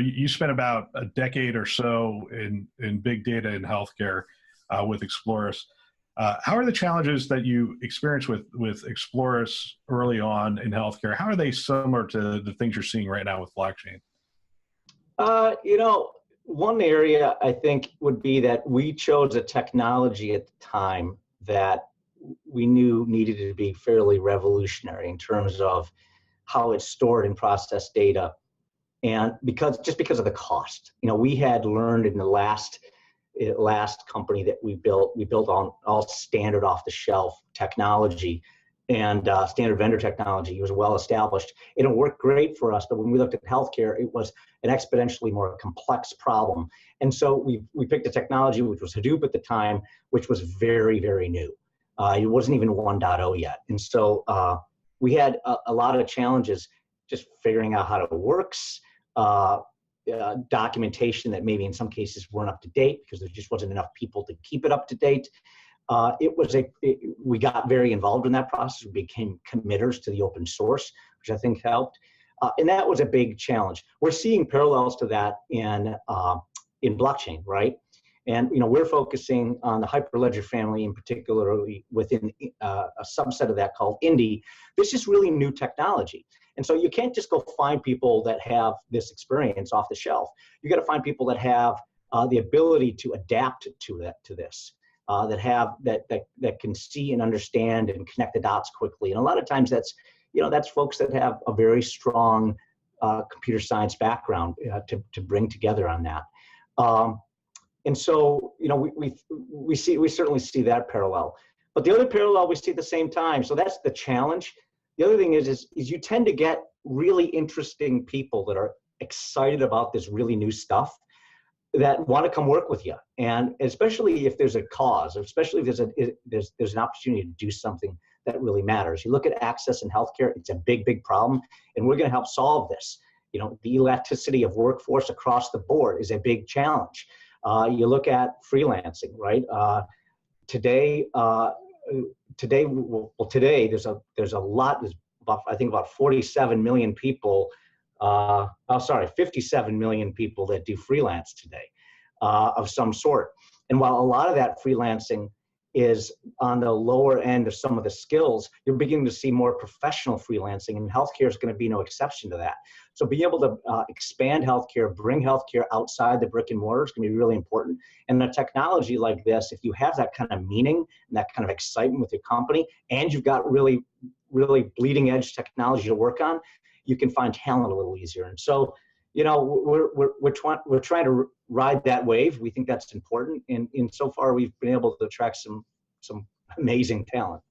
you spent about a decade or so in big data in healthcare with Exploris. How are the challenges that you experienced with Exploris early on in healthcare? How are they similar to the things you're seeing right now with blockchain? One area I think would be that we chose a technology at the time that we knew needed to be fairly revolutionary in terms of how it stored and processed data. And because of the cost, we had learned in the last company that we built on all standard off the shelf technology and standard vendor technology. It was well established. It worked great for us, but when we looked at healthcare, it was an exponentially more complex problem. And so we picked a technology which was Hadoop at the time, which was very, very new. It wasn't even 1.0 yet. And so we had a lot of challenges just figuring out how it works, documentation that maybe in some cases weren't up to date because there just wasn't enough people to keep it up to date. We got very involved in that process. We became committers to the open source, which I think helped. And that was a big challenge. We're seeing parallels to that in blockchain, right? And we're focusing on the Hyperledger family, in particularly within a subset of that called Indy. This is really new technology. And so you can't just go find people that have this experience off the shelf. You got to find people that have the ability to adapt to this, that can see and understand and connect the dots quickly. And a lot of times that's folks that have a very strong computer science background to bring together on that. And so, we certainly see that parallel. But the other parallel we see at the same time, so that's the challenge. The other thing is you tend to get really interesting people that are excited about this really new stuff that want to come work with you. And especially if there's a cause, especially if there's an opportunity to do something that really matters. You look at access in healthcare, it's a big, big problem, and we're going to help solve this. The elasticity of workforce across the board is a big challenge. You look at freelancing, right? Today there's a lot. There's about 47 million people. 57 million people that do freelance today, of some sort. And while a lot of that freelancing is on the lower end of some of the skills, you're beginning to see more professional freelancing, and healthcare is going to be no exception to that. So being able to expand healthcare, bring healthcare outside the brick and mortar is going to be really important. And a technology like this, if you have that kind of meaning and that kind of excitement with your company, and you've got really, really bleeding edge technology to work on, you can find talent a little easier. And so, we're trying to ride that wave. We think that's important, and so far we've been able to attract some amazing talent.